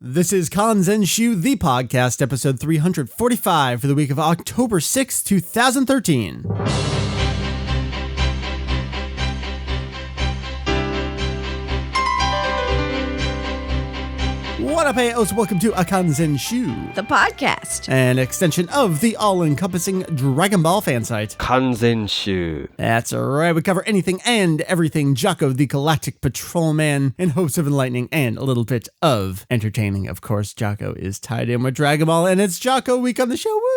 This is Kanzenshuu, the podcast, episode 345 for the week of October 6, 2013. What up, AOs? Welcome to Kanzenshuu, the podcast, an extension of the all-encompassing Dragon Ball fan site. Kanzenshuu. That's right. We cover anything and everything Jaco the Galactic Patrolman in hopes of enlightening and a little bit of entertaining. Of course, Jaco is tied in with Dragon Ball, and it's Jaco week on the show. Woo!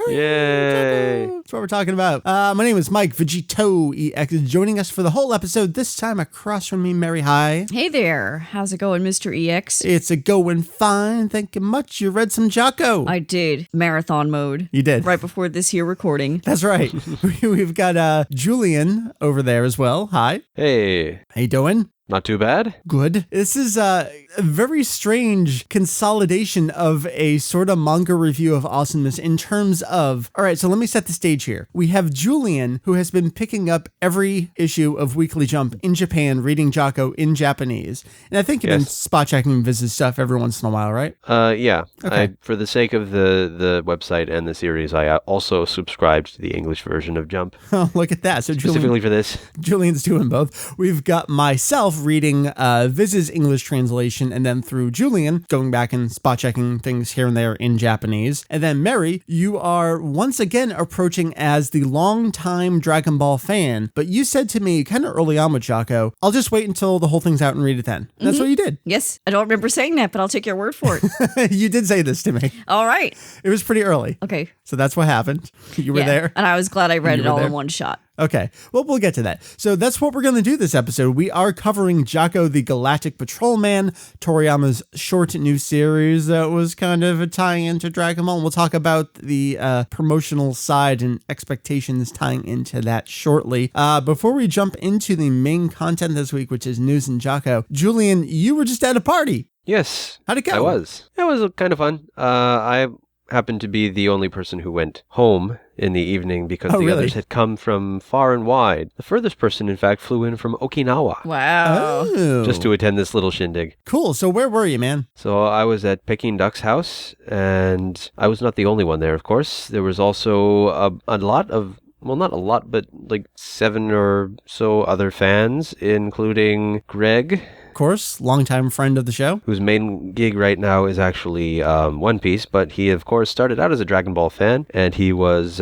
Yay! That's what we're talking about. My name is Mike, VegettoEX, joining us for the whole episode. This time across from me, Meri. Hi. Hey there. How's it going, Mr. EX? It's a going fine. Thank you much. You read some Jaco. I did. Marathon mode. You did. Right before this here recording. That's right. We've got Julian over there as well. Hi. Hey. How you doing? Not too bad. Good. This is a very strange consolidation of a sort of manga review of awesomeness in terms of... All right, so let me set the stage here. We have Julian, who has been picking up every issue of Weekly Jump in Japan, reading Jaco in Japanese. And I think you've been spot checking Viz's stuff every once in a while, right? Yeah. Okay. For the sake of the website and the series, I also subscribed to the English version of Jump. Oh, look at that. So Specifically for this. Julian's doing both. We've got myself reading Viz's English translation, and then through Julian, going back and spot checking things here and there in Japanese. And then Meri, you are once again approaching as the longtime Dragon Ball fan, but you said to me kind of early on with Jaco, I'll just wait until the whole thing's out and read it then. And that's what you did. Yes. I don't remember saying that, but I'll take your word for it. You did say this to me. All right. It was pretty early. Okay. So that's what happened. You were there. And I was glad I read it all there? in one shot. Okay, well, we'll get to that. So that's what we're going to do this episode. We are covering Jaco the Galactic Patrolman, Toriyama's short new series that was kind of a tie-in to Dragon Ball. And we'll talk about the promotional side and expectations tying into that shortly. Before we jump into the main content this week, which is news in Jaco, Julian, you were just at a party. Yes. How'd it go? I was. It was kind of fun. I happened to be the only person who went home in the evening because the others had come from far and wide. The furthest person, in fact, flew in from Okinawa. Wow. Oh. Just to attend this little shindig. Cool. So where were you, man? So I was at Peking Duck's house, and I was not the only one there, of course. There was also a lot of, well, not a lot, but like 7 or so other fans, including Greg, Course, longtime friend of the show, whose main gig right now is actually One Piece, but he of course started out as a Dragon Ball fan, and he was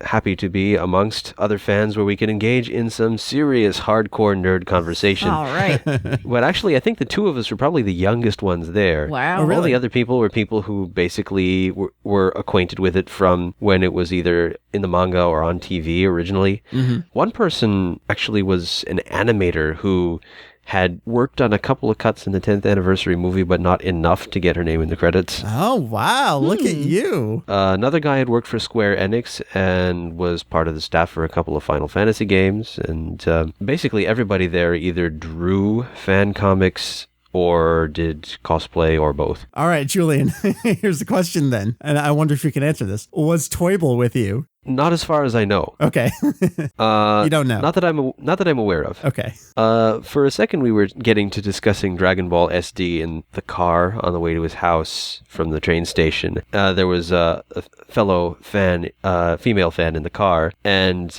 happy to be amongst other fans where we could engage in some serious hardcore nerd conversation. All right. But actually, I think the two of us were probably the youngest ones there. Wow. Oh, really? All the other people were people who basically were acquainted with it from when it was either in the manga or on TV originally. Mm-hmm. One person actually was an animator who had worked on a couple of cuts in the 10th anniversary movie, but not enough to get her name in the credits. Oh, wow. Look at you. Another guy had worked for Square Enix and was part of the staff for a couple of Final Fantasy games. And basically everybody there either drew fan comics or did cosplay or both. All right, Julian, here's the question then. And I wonder if you can answer this. Was Toible with you? Not as far as I know. Okay. You don't know. Not that I'm aware of. Okay. For a second, we were getting to discussing Dragon Ball SD in the car on the way to his house from the train station. There was a fellow fan, female fan in the car, and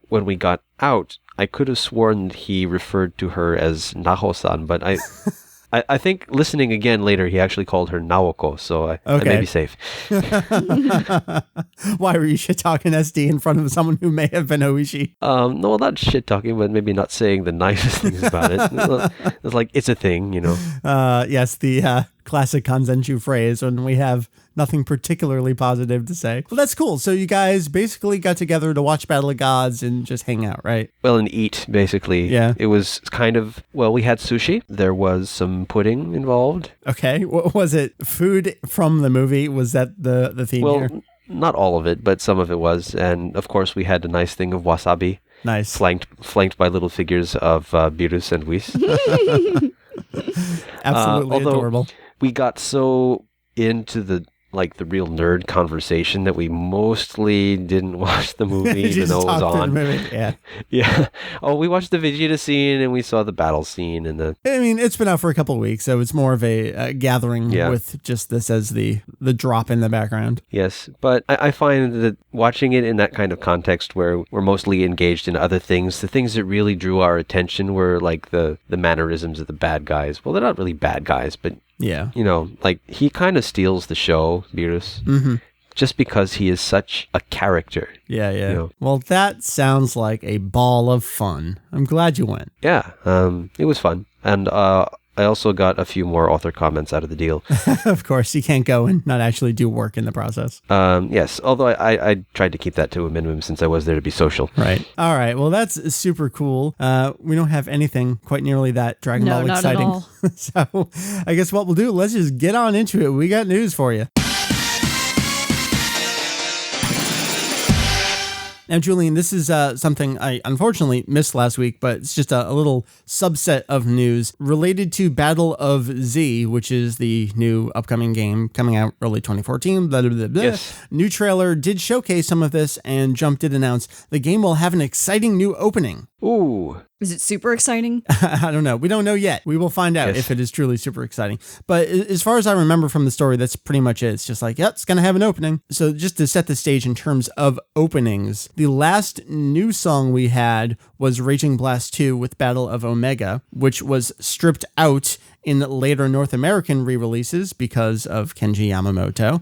when we got out, I could have sworn that he referred to her as Naho-san, but I think listening again later, he actually called her Naoko, so I may be safe. Why were you shit-talking SD in front of someone who may have been Oishi? No, not shit-talking, but maybe not saying the nicest things about it. It's like, it's a thing, you know. Yes, the classic Kanzenshuu phrase when we have nothing particularly positive to say. Well, that's cool. So you guys basically got together to watch Battle of Gods and just hang out, right? Well, and eat, basically. Yeah. It was kind of, well, we had sushi. There was some pudding involved. Okay. What was it? Food from the movie? Was that the theme here? Well, not all of it, but some of it was. And, of course, we had a nice thing of wasabi. Nice. Flanked by little figures of Beerus and Whis. Absolutely adorable. We got so into the like the real nerd conversation that we mostly didn't watch the movie even Just though it was talk through the on. movie. Yeah. Yeah. Oh, we watched the Vegeta scene and we saw the battle scene and the. I mean, it's been out for a couple of weeks, so it's more of a gathering with just this as the drop in the background. Yes, but I find that watching it in that kind of context where we're mostly engaged in other things, the things that really drew our attention were like the mannerisms of the bad guys. Well, they're not really bad guys, but Yeah. you know, like he kind of steals the show, Beerus, just because he is such a character. Yeah, yeah. You know. Well, that sounds like a ball of fun. I'm glad you went. Yeah, it was fun. And I also got a few more author comments out of the deal. Of course, you can't go and not actually do work in the process. Yes, although I tried to keep that to a minimum since I was there to be social. Right. All right. Well, that's super cool. We don't have anything quite nearly that Dragon Ball not exciting. at all. So I guess what we'll do, let's just get on into it. We got news for you. Now, Julian, this is something I unfortunately missed last week, but it's just a little subset of news related to Battle of Z, which is the new upcoming game coming out early 2014. Blah, blah, blah, blah. Yes. New trailer did showcase some of this, and Jump did announce the game will have an exciting new opening. Ooh. Is it super exciting? I don't know. We don't know yet. We will find out Yes. if it is truly super exciting. But as far as I remember from the story, that's pretty much it. It's just like, yep, it's going to have an opening. So just to set the stage in terms of openings, the last new song we had was Raging Blast 2 with Battle of Omega, which was stripped out in later North American re-releases because of Kenji Yamamoto.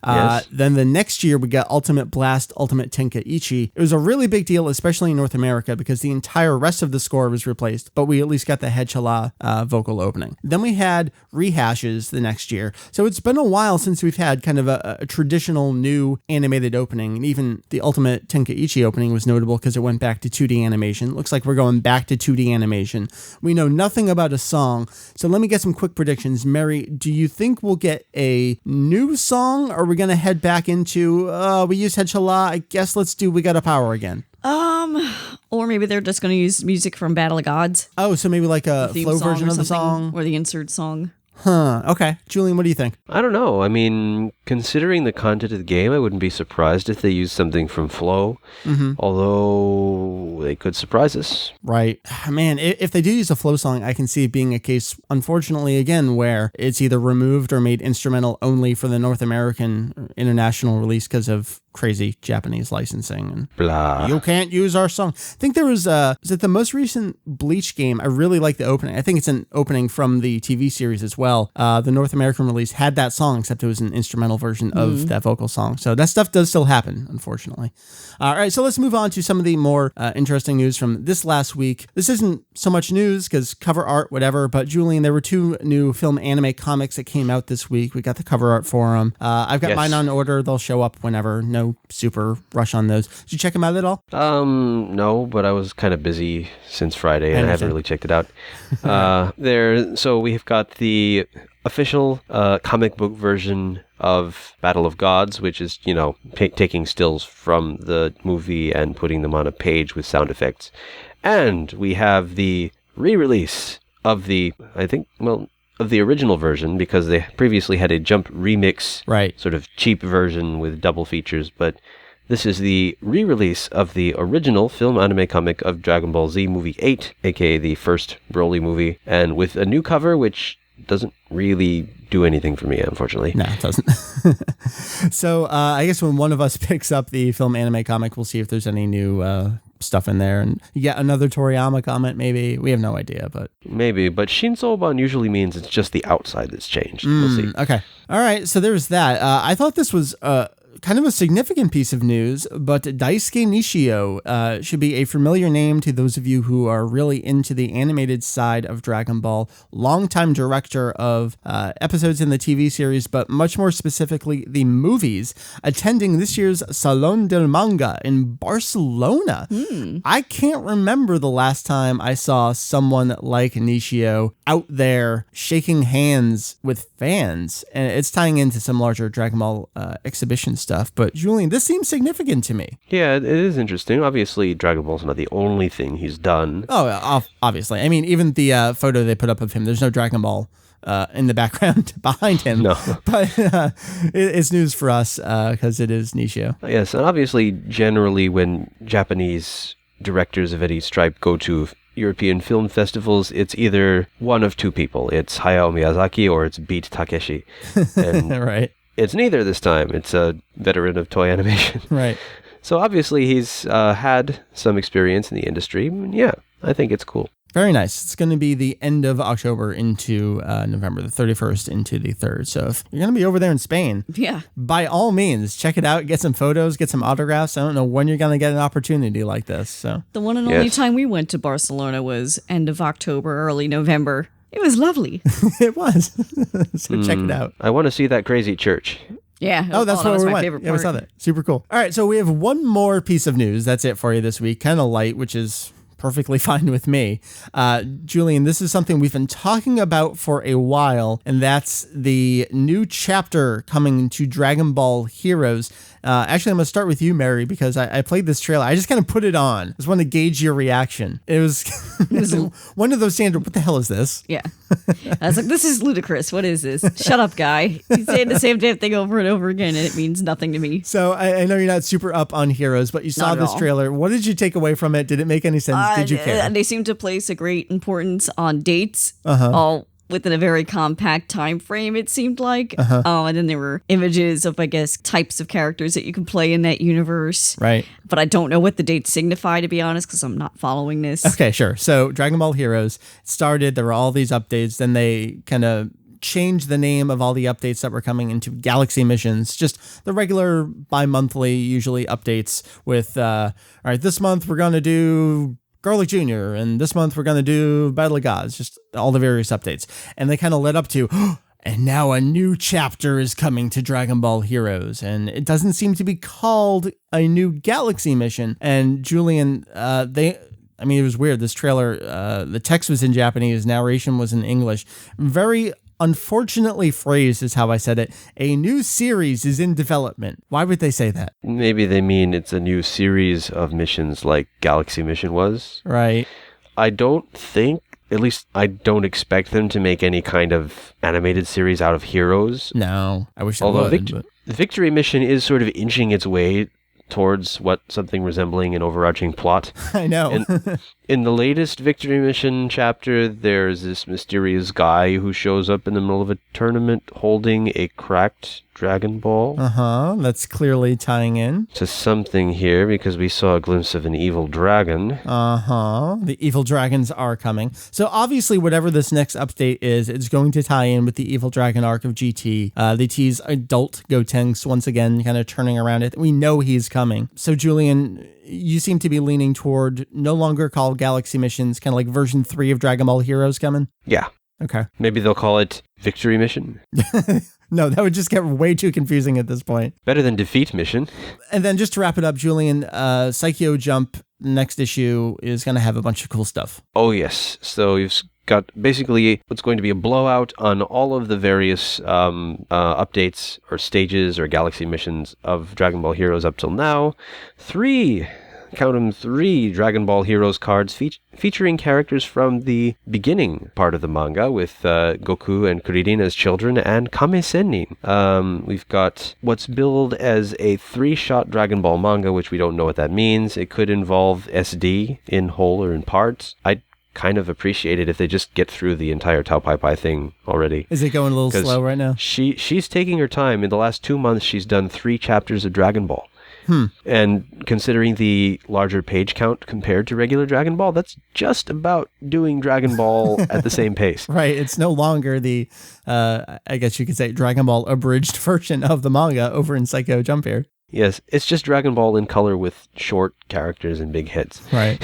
Yes. Then the next year we got Ultimate Blast, Ultimate Tenkaichi. It was a really big deal, especially in North America, because the entire rest of the score was replaced, but we at least got the Head Chala vocal opening. Then we had rehashes the next year. So it's been a while since we've had kind of a traditional new animated opening, and even the Ultimate Tenkaichi opening was notable because it went back to 2D animation. Looks like we're going back to 2D animation. We know nothing about a song, so let me get some quick predictions. Meri, do you think we'll get a new song, or are we going to head back into, we used Head Chala, I guess let's do We Gotta Power again? Or maybe they're just going to use music from Battle of Gods. Oh, so maybe like a Theme flow song version or of the something, song? or the insert song. Huh, okay. Julian, what do you think? I don't know. I mean, considering the content of the game, I wouldn't be surprised if they used something from Flow, although they could surprise us. Right. Man, if they do use a flow song, I can see it being a case, unfortunately, again, where it's either removed or made instrumental only for the North American or international release because of crazy Japanese licensing. And Blah. you can't use our song. I think there was it the most recent Bleach game? I really like the opening. I think it's an opening from the TV series as well. The North American release had that song, except it was an instrumental version of that vocal song. So that stuff does still happen, unfortunately. All right, so let's move on to some of the more interesting news from this last week. This isn't so much news because cover art, whatever, but Julian, there were 2 new film anime comics that came out this week. We got the cover art for them. I've got Yes. mine on order. They'll show up whenever. No super rush on those. Did you check them out at all? No, but I was kind of busy since Friday and I haven't understand. really checked it out. So we've got the official comic book version of Battle of Gods, which is, you know, taking stills from the movie and putting them on a page with sound effects. And we have the re-release of the, of the original version, because they previously had a Jump remix, Right. sort of cheap version with double features, but this is the re-release of the original film anime comic of Dragon Ball Z Movie 8, aka the first Broly movie, and with a new cover, which doesn't really do anything for me, unfortunately. No, it doesn't. So I guess when one of us picks up the film anime comic, we'll see if there's any new stuff in there. And you get another Toriyama comment, maybe. We have no idea, but... Maybe, but Shinsoban usually means it's just the outside that's changed. We'll see. Okay. All right, so there's that. I thought this was kind of a significant piece of news, but Daisuke Nishio should be a familiar name to those of you who are really into the animated side of Dragon Ball. Longtime director of episodes in the TV series, but much more specifically the movies, attending this year's Salon del Manga in Barcelona. I can't remember the last time I saw someone like Nishio out there shaking hands with fans, and it's tying into some larger Dragon Ball exhibition stuff. But Julian, this seems significant to me. Yeah, it is interesting. Obviously, Dragon Ball's not the only thing he's done. Oh, obviously. I mean, even the photo they put up of him, there's no Dragon Ball in the background behind him. No. But it's news for us because it is Nishio. Yes, and obviously, generally, when Japanese directors of any stripe go to European film festivals, it's either one of two people. It's Hayao Miyazaki or it's Beat Takeshi. And Right. it's neither this time. It's a veteran of toy animation. Right. So obviously he's had some experience in the industry. Yeah, I think it's cool. Very nice. It's going to be the end of October into November, the 31st into the 3rd. So if you're going to be over there in Spain, Yeah. by all means, check it out. Get some photos, get some autographs. I don't know when you're going to get an opportunity like this. So The one and only Yes. time we went to Barcelona was end of October, early November. It was lovely. it was. So check it out. I want to see that crazy church. Yeah. Oh, that's that where was we my went. favorite Yeah, we part. saw that. Super cool. All right, so we have one more piece of news. That's it for you this week. Kind of light, which is perfectly fine with me. Julian, this is something we've been talking about for a while, and that's the new chapter coming to Dragon Ball Heroes. Actually, I'm going to start with you, Meri, because I played this trailer. I just kind of put it on. I just want to gauge your reaction. It was one of those standard, what the hell is this? Yeah. I was like, this is ludicrous. What is this? Shut up, guy. He's saying the same damn thing over and over again, and it means nothing to me. So I know you're not super up on Heroes, but you saw Not at this all. trailer. What did you take away from it? Did it make any sense? Did you care? They seem to place a great importance on dates, all within a very compact time frame, it seemed like. And then there were images of, I guess, types of characters that you can play in that universe. Right. But I don't know what the dates signify, to be honest, because I'm not following this. Okay, sure. So Dragon Ball Heroes started, there were all these updates, then they kind of changed the name of all the updates that were coming into Galaxy Missions, just the regular bi-monthly usually updates with, all right, this month we're going to do Garlic Jr., and this month we're going to do Battle of Gods, just all the various updates. And they kind of led up to, and now a new chapter is coming to Dragon Ball Heroes, and it doesn't seem to be called a new Galaxy Mission. And Julian, it was weird. This trailer, the text was in Japanese, narration was in English. Very unfortunately phrased is how I said it. A new series is in development. Why would they say that? Maybe they mean it's a new series of missions like Galaxy Mission was. Right. I don't think, at least I don't expect them to make any kind of animated series out of Heroes. No, I wish they Although would. But Victory Mission is sort of inching its way towards something resembling an overarching plot. I know. And in the latest Victory Mission chapter, there's this mysterious guy who shows up in the middle of a tournament holding a cracked Dragon Ball. That's clearly tying in. To something here, because we saw a glimpse of an evil dragon. The evil dragons are coming. So obviously, whatever this next update is, it's going to tie in with the evil dragon arc of GT. They tease adult Gotenks once again, kind of turning around it. We know he's coming. So Julian, you seem to be leaning toward no longer called Galaxy Missions, kind of like version 3 of Dragon Ball Heroes coming? Yeah. Okay. Maybe they'll call it Victory Mission. No, that would just get way too confusing at this point. Better than Defeat Mission. And then just to wrap it up, Julian, Psycho Jump next issue is going to have a bunch of cool stuff. Oh, yes. So you've got basically what's going to be a blowout on all of the various updates or stages or galaxy missions of Dragon Ball Heroes up till now. 3 Dragon Ball Heroes cards featuring characters from the beginning part of the manga with Goku and Kuririn as children and Kame Sennin. We've got what's billed as a 3-shot Dragon Ball manga, which we don't know what that means. It could involve SD in whole or in parts. I'd kind of appreciate it if they just get through the entire Tao Pai Pai thing already. Is it going a little slow right now? She's taking her time. In the last 2 months, she's done 3 chapters of Dragon Ball. And considering the larger page count compared to regular Dragon Ball, that's just about doing Dragon Ball at the same pace. Right. It's no longer the, I guess you could say, Dragon Ball abridged version of the manga over in Psycho Jump here. Yes, it's just Dragon Ball in color with short characters and big heads. Right.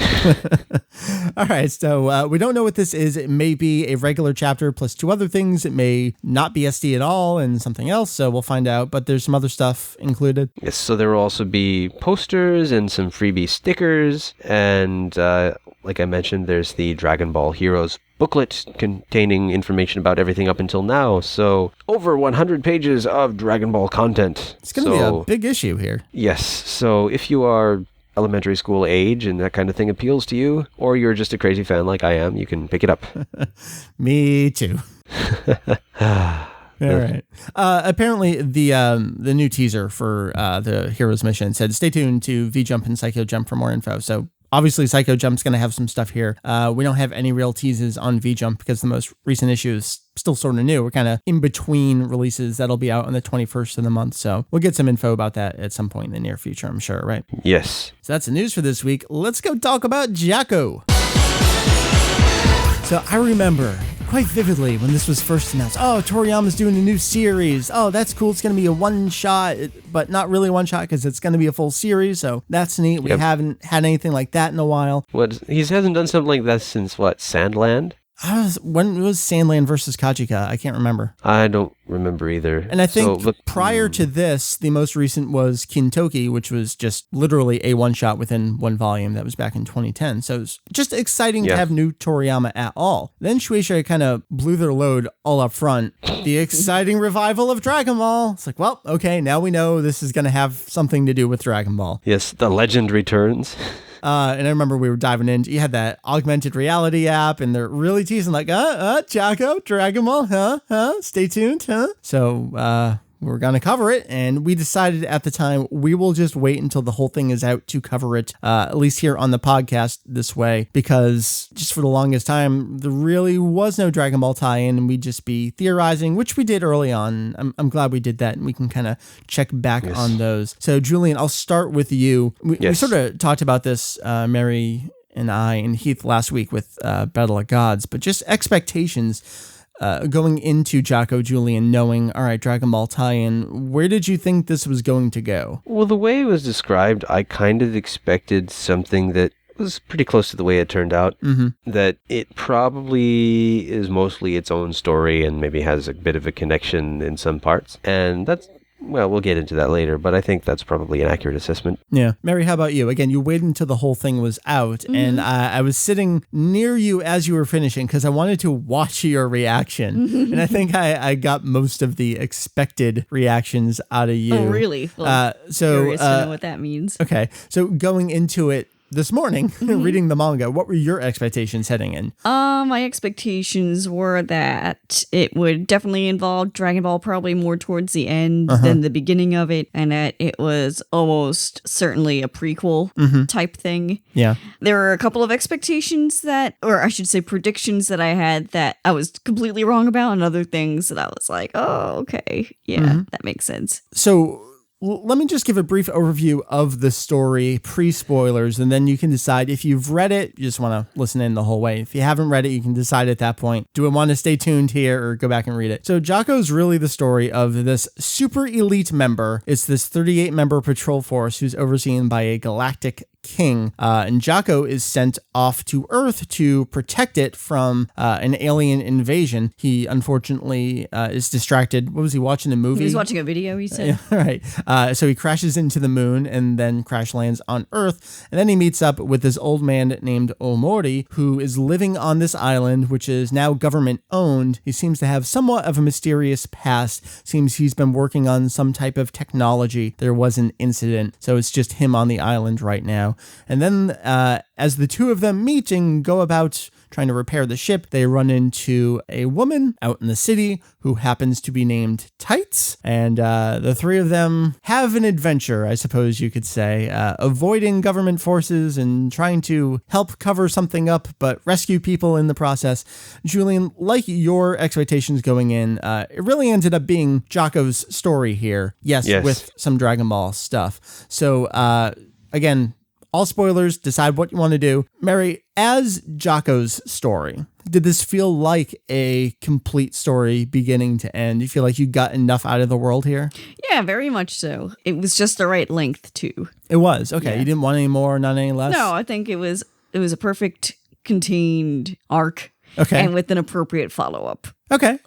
All right. So we don't know what this is. It may be a regular chapter plus 2 other things. It may not be SD at all and something else. So we'll find out. But there's some other stuff included. Yes. So there will also be posters and some freebie stickers. And like I mentioned, there's the Dragon Ball Heroes booklet containing information about everything up until now. So over 100 pages of Dragon Ball content. It's going to be a big issue here. Yes. So if you are elementary school age and that kind of thing appeals to you, or you're just a crazy fan like I am, you can pick it up. Me too. All right. Apparently, the new teaser for the Heroes mission said, stay tuned to V-Jump and Psycho Jump for more info. So obviously, Psycho Jump's going to have some stuff here. We don't have any real teases on V-Jump because the most recent issue is still sort of new. We're kind of in between releases. That'll be out on the 21st of the month. So we'll get some info about that at some point in the near future, I'm sure, right? Yes. So that's the news for this week. Let's go talk about Jaco. So I remember quite vividly when this was first announced. Oh, Toriyama's doing a new series. Oh, that's cool. It's going to be a one-shot, but not really one-shot because it's going to be a full series. So that's neat. We haven't had anything like that in a while. He hasn't done something like that since, Sandland? When was Sandland versus Kajika? I can't remember. I don't remember either. And I think prior to this, the most recent was Kintoki, which was just literally a one-shot within one volume. That was back in 2010. So it's just exciting to have new Toriyama at all. Then Shueisha kind of blew their load all up front. The exciting revival of Dragon Ball. It's like, well, okay, now we know this is going to have something to do with Dragon Ball. Yes, the legend returns. And I remember we were diving in. You had that augmented reality app, and they're really teasing like, Jaco, Dragon Ball, stay tuned, So, we're going to cover it, and we decided at the time we will just wait until the whole thing is out to cover it, at least here on the podcast this way, because just for the longest time, there really was no Dragon Ball tie-in, and we'd just be theorizing, which we did early on. I'm glad we did that, and we can kind of check back on those. So, Julian, I'll start with you. We sort of talked about this, Meri and I and Heath last week with Battle of Gods, but just expectations going into Jaco, Julian, knowing, all right, Dragon Ball tie-in, where did you think this was going to go? Well, the way it was described, I kind of expected something that was pretty close to the way it turned out. Mm-hmm. That it probably is mostly its own story and maybe has a bit of a connection in some parts. And that's, well, we'll get into that later, but I think that's probably an accurate assessment. Yeah. Meri, how about you? Again, you waited until the whole thing was out, and I was sitting near you as you were finishing because I wanted to watch your reaction. And I think I got most of the expected reactions out of you. Oh, really? Well, curious to know what that means. Okay. So going into it, this morning, reading the manga, what were your expectations heading in? My expectations were that it would definitely involve Dragon Ball probably more towards the end than the beginning of it, and that it was almost certainly a prequel type thing. Yeah. There were a couple of expectations or I should say predictions that I had that I was completely wrong about, and other things that I was like, oh, okay, yeah, that makes sense. So let me just give a brief overview of the story, pre-spoilers, and then you can decide if you've read it, you just want to listen in the whole way. If you haven't read it, you can decide at that point, do I want to stay tuned here or go back and read it? So Jaco is really the story of this super elite member. It's this 38-member patrol force who's overseen by a galactic king, and Jaco is sent off to Earth to protect it from an alien invasion. He unfortunately is distracted. What was he watching, a movie? He was watching a video, he said. Right. So he crashes into the moon and then crash lands on Earth, and then he meets up with this old man named Omori, who is living on this island, which is now government owned. He seems to have somewhat of a mysterious past. Seems he's been working on some type of technology. There was an incident, so it's just him on the island right now. And then as the two of them meet and go about trying to repair the ship, they run into a woman out in the city who happens to be named Tights. And the three of them have an adventure, I suppose you could say, avoiding government forces and trying to help cover something up, but rescue people in the process. Julian, like your expectations going in, it really ended up being Jaco's story here. Yes, with some Dragon Ball stuff. So again, all spoilers, decide what you want to do. Meri, as Jaco's story, did this feel like a complete story beginning to end? You feel like you got enough out of the world here? Yeah, very much so. It was just the right length, too. It was? Okay. Yeah. You didn't want any more, not any less? No, I think it was a perfect contained arc. Okay. And with an appropriate follow-up. Okay.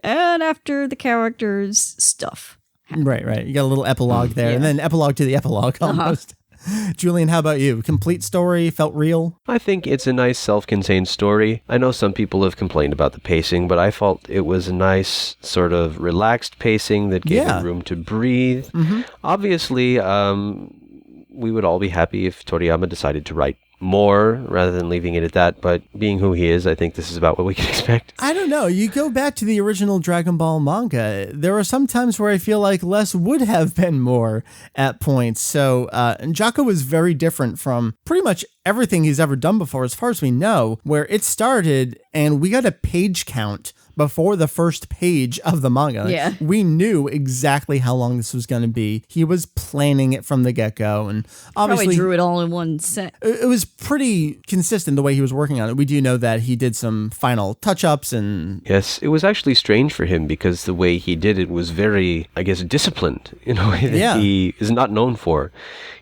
And after the characters' stuff. Right. You got a little epilogue there, and then epilogue to the epilogue almost. Julian, how about you? Complete story, felt real? I think it's a nice self-contained story. I know some people have complained about the pacing, but I felt it was a nice sort of relaxed pacing that gave it room to breathe. Mm-hmm. Obviously, we would all be happy if Toriyama decided to write more rather than leaving it at that, but being who he is, I think this is about what we can expect. I don't know. You go back to the original Dragon Ball manga. There are some times where I feel like less would have been more at points. So, and Jaco was very different from pretty much everything he's ever done before, as far as we know, where it started and we got a page count before the first page of the manga. Yeah. We knew exactly how long this was going to be. He was planning it from the get-go, and obviously Probably drew it all in one set. it was pretty consistent the way he was working on it. We do know that he did some final touch-ups and... Yes, it was actually strange for him because the way he did it was very, I guess, disciplined in a way that he is not known for.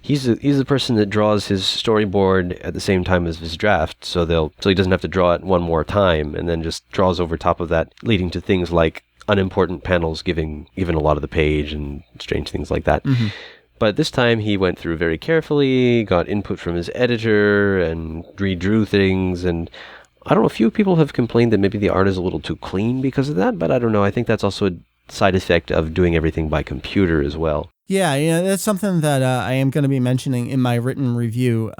He's the person that draws his storyboard at the same time as his draft, so he doesn't have to draw it one more time, and then just draws over top of that, leading to things like unimportant panels given a lot of the page and strange things like that. Mm-hmm. But this time he went through very carefully, got input from his editor, and redrew things, and I don't know, a few people have complained that maybe the art is a little too clean because of that, but I don't know. I think that's also a side effect of doing everything by computer as well. Yeah, that's something that I am going to be mentioning in my written review.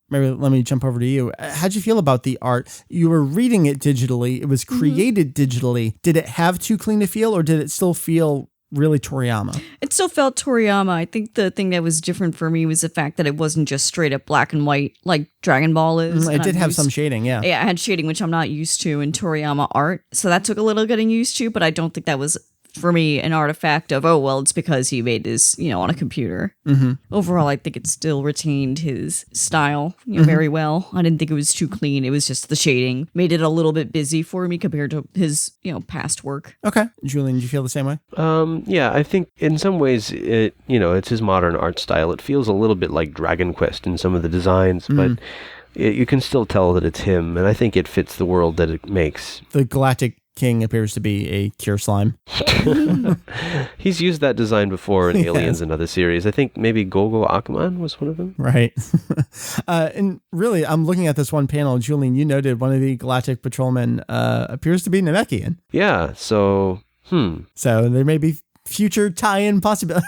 Maybe let me jump over to you. How'd you feel about the art? You were reading it digitally. It was created digitally. Did it have too clean a feel, or did it still feel really Toriyama? It still felt Toriyama. I think the thing that was different for me was the fact that it wasn't just straight up black and white like Dragon Ball is. It did have some shading, yeah. Yeah, it had shading, which I'm not used to in Toriyama art. So that took a little getting used to, but I don't think that was, for me, an artifact of, oh, well, it's because he made this, on a computer. Mm-hmm. Overall, I think it still retained his style very well. I didn't think it was too clean. It was just the shading made it a little bit busy for me compared to his, past work. Okay. Julian, did you feel the same way? Yeah, I think in some ways, it's his modern art style. It feels a little bit like Dragon Quest in some of the designs, but you can still tell that it's him, and I think it fits the world that it makes. The Galactic King appears to be a cure slime. He's used that design before in Aliens and other series. I think maybe Gogo Akuman was one of them. Right. And really, I'm looking at this one panel. Julian, you noted one of the Galactic Patrolmen appears to be Namekian. Yeah, so, So there may be future tie-in possibility.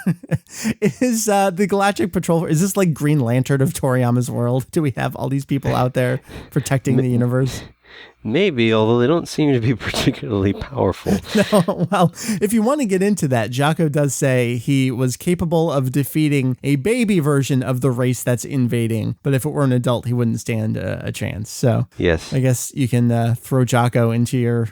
Is the Galactic Patrol, is this like Green Lantern of Toriyama's world? Do we have all these people out there protecting the universe? Maybe, although they don't seem to be particularly powerful. No, well, if you want to get into that, Jaco does say he was capable of defeating a baby version of the race that's invading, but if it were an adult, he wouldn't stand a chance. So yes, I guess you can throw Jaco into your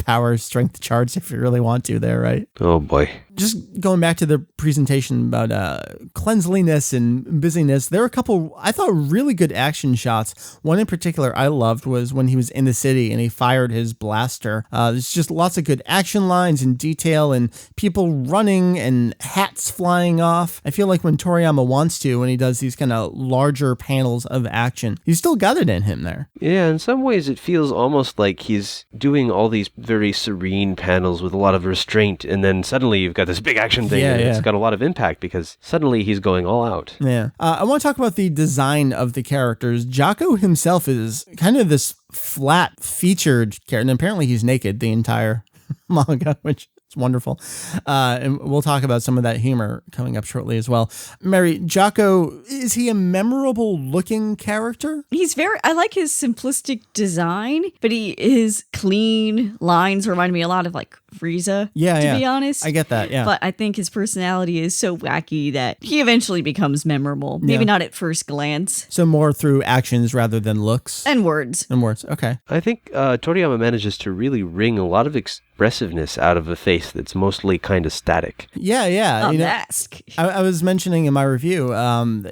power strength charts if you really want to there, right? Oh boy. Just going back to the presentation about cleanliness and busyness, there are a couple, I thought, really good action shots. One in particular I loved was when he was in the city and he fired his blaster. There's just lots of good action lines and detail and people running and hats flying off. I feel like when Toriyama wants to, when he does these kind of larger panels of action, he's still got it in him there. Yeah, in some ways it feels almost like he's doing all these very serene panels with a lot of restraint, and then suddenly you've got this big action thing, and it's got a lot of impact because suddenly he's going all out. Yeah. I want to talk about the design of the characters. Jaco himself is kind of this flat featured character, and apparently he's naked the entire manga, which is wonderful. And we'll talk about some of that humor coming up shortly as well. Meri, Jaco, is he a memorable looking character? I like his simplistic design, but his clean lines remind me a lot of like Frieza, to be honest. I get that, yeah. But I think his personality is so wacky that he eventually becomes memorable. Maybe not at first glance. So more through actions rather than looks? And words. Okay. I think Toriyama manages to really wring a lot of expressiveness out of a face that's mostly kind of static. Yeah. Mask. I was mentioning in my review,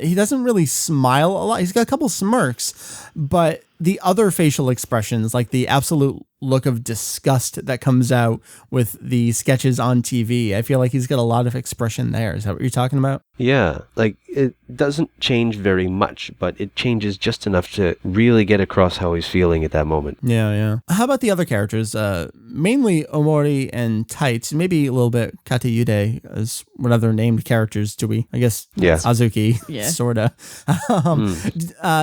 he doesn't really smile a lot. He's got a couple smirks, but the other facial expressions, like the absolute look of disgust that comes out with the sketches on TV, I feel like he's got a lot of expression there. Is that what you're talking about? Yeah, like it doesn't change very much, but it changes just enough to really get across how he's feeling at that moment. Yeah. How about the other characters? Mainly Omori and Tights, maybe a little bit Katayude as what other named characters do we? I guess Azuki, sorta.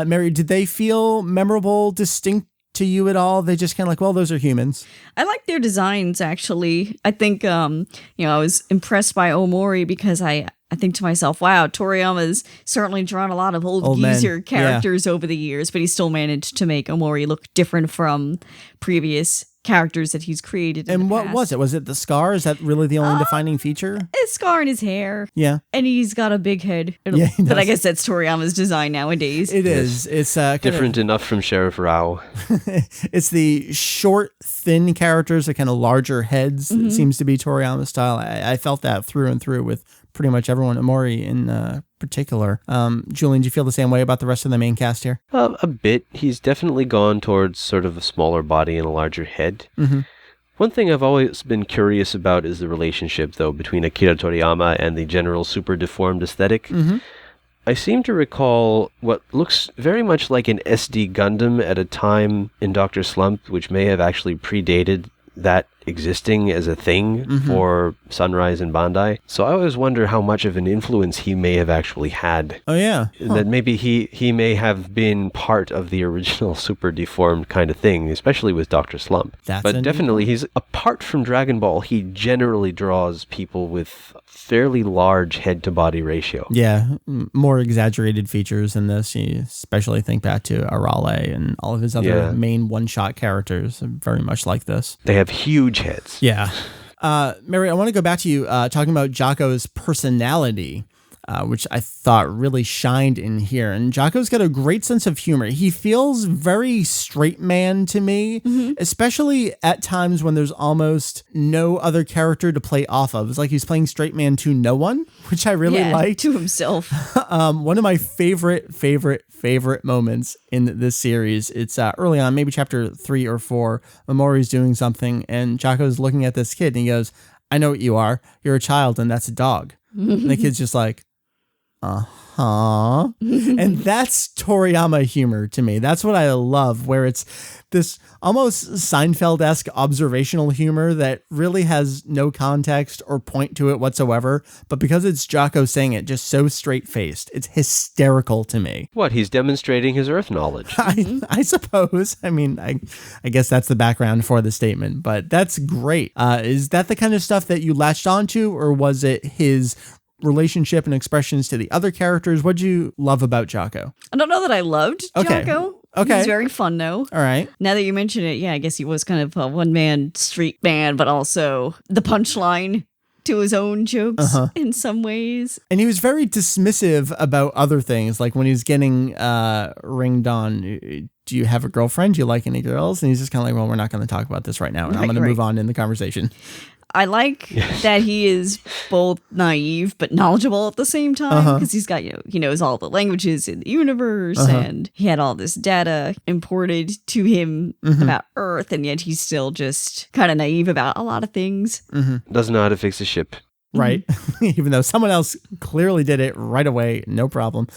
Meri, did they feel memorable, distinct to you at all? They just kind of like, well, those are humans. I like their designs, actually. I think, I was impressed by Omori because I I think to myself, wow, Toriyama's certainly drawn a lot of old geezer characters over the years, but he still managed to make Omori look different from previous characters that he's created. And what was it? Was it the scar? Is that really the only defining feature? His scar in his hair. Yeah. And he's got a big head. But I guess that's Toriyama's design nowadays. It is. It's different enough from Sheriff Rao. It's the short, thin characters, the kind of larger heads. It seems to be Toriyama's style. I felt that through and through with pretty much everyone. Omori in particular. Julian, do you feel the same way about the rest of the main cast here? A bit. He's definitely gone towards sort of a smaller body and a larger head. Mm-hmm. One thing I've always been curious about is the relationship, though, between Akira Toriyama and the general super deformed aesthetic. Mm-hmm. I seem to recall what looks very much like an SD Gundam at a time in Dr. Slump, which may have actually predated that existing as a thing for Sunrise and Bandai. So I always wonder how much of an influence he may have actually had. Oh, yeah. That maybe he may have been part of the original super deformed kind of thing, especially with Dr. Slump. But definitely, he's apart from Dragon Ball, he generally draws people with fairly large head-to-body ratio. Yeah, more exaggerated features in this. You especially think back to Arale and all of his other main one-shot characters, very much like this. They have huge heads. Yeah. Meri, I want to go back to you talking about Jaco's personality, which I thought really shined in here. And Jaco's got a great sense of humor. He feels very straight man to me, especially at times when there's almost no other character to play off of. It's like he's playing straight man to no one, which I really like. To himself. One of my favorite moments in this series, it's early on, maybe chapter 3 or 4. Omori's doing something and Jaco's looking at this kid and he goes, "I know what you are. You're a child and that's a dog." And the kid's just like, and that's Toriyama humor to me. That's what I love, where it's this almost Seinfeld-esque observational humor that really has no context or point to it whatsoever. But because it's Jaco saying it just so straight-faced, it's hysterical to me. What, he's demonstrating his Earth knowledge. I suppose. I mean, I guess that's the background for the statement, but that's great. Is that the kind of stuff that you latched onto, or was it his relationship and expressions to the other characters? What'd you love about Jaco? I don't know that I loved Jaco. Okay. He's very fun, though. All right. Now that you mention it, I guess he was kind of a one-man street man, but also the punchline to his own jokes in some ways. And he was very dismissive about other things, like when he was getting ringed on, do you have a girlfriend? Do you like any girls? And he's just kind of like, well, we're not going to talk about this right now. And I'm going to move on in the conversation. I like that he is both naive but knowledgeable at the same time, because he's got, he knows all the languages in the universe and he had all this data imported to him about Earth, and yet he's still just kind of naive about a lot of things. Doesn't know how to fix a ship. Right. Even though someone else clearly did it right away. No problem.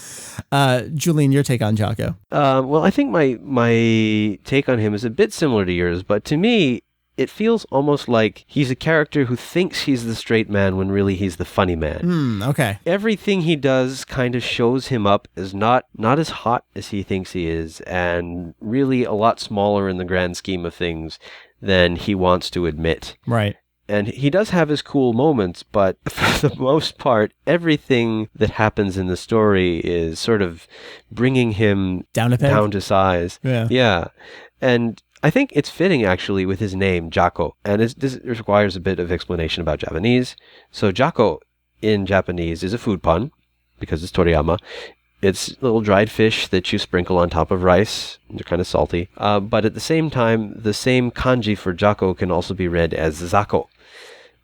Julian, your take on Jaco? Well, I think my take on him is a bit similar to yours, but to me, it feels almost like he's a character who thinks he's the straight man when really he's the funny man. Okay. Everything he does kind of shows him up as not as hot as he thinks he is, and really a lot smaller in the grand scheme of things than he wants to admit. Right. And he does have his cool moments, but for the most part, everything that happens in the story is sort of bringing him down to size. Yeah. And I think it's fitting, actually, with his name, Jaco. And this requires a bit of explanation about Japanese. So Jaco in Japanese is a food pun, because it's Toriyama. It's little dried fish that you sprinkle on top of rice. They're kind of salty. But at the same time, the same kanji for Jaco can also be read as Zako.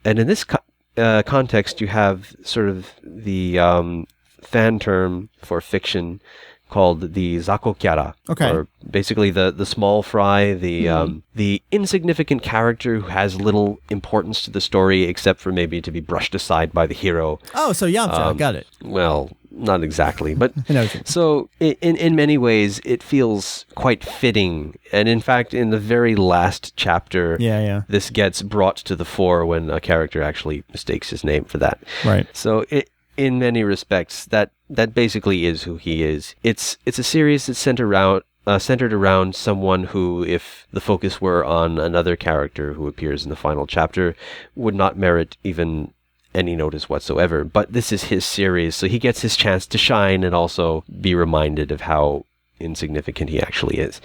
And in this context, you have sort of the fan term for fiction called the Zako Kyara. Okay. Or basically the small fry, the insignificant character who has little importance to the story except for maybe to be brushed aside by the hero. Oh, so Yamcha, got it. Well, not exactly, but so in many ways it feels quite fitting. And in fact, in the very last chapter, this gets brought to the fore when a character actually mistakes his name for that. Right. So in many respects, that basically is who he is. It's a series that's centered around someone who, if the focus were on another character who appears in the final chapter, would not merit even any notice whatsoever. But this is his series, so he gets his chance to shine and also be reminded of how insignificant he actually is.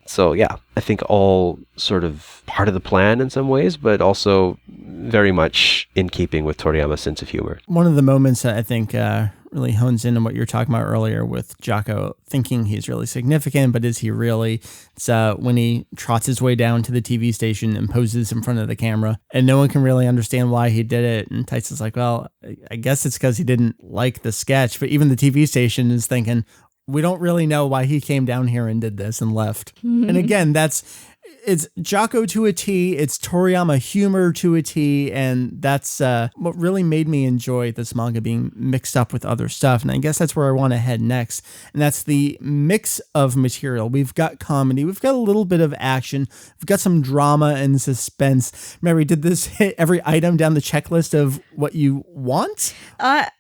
So yeah, I think all sort of part of the plan in some ways, but also very much in keeping with Toriyama's sense of humor. One of the moments that I think really hones in on what you were talking about earlier with Jaco thinking he's really significant, but is he really? It's when he trots his way down to the TV station and poses in front of the camera, and no one can really understand why he did it. And Tights is like, well, I guess it's because he didn't like the sketch, but even the TV station is thinking, we don't really know why he came down here and did this and left. And again, it's Jaco to a T, it's Toriyama humor to a T, and that's what really made me enjoy this manga being mixed up with other stuff. And I guess that's where I want to head next, and that's the mix of material. We've got comedy, we've got a little bit of action, we've got some drama and suspense. Mary, did this hit every item down the checklist of what you want?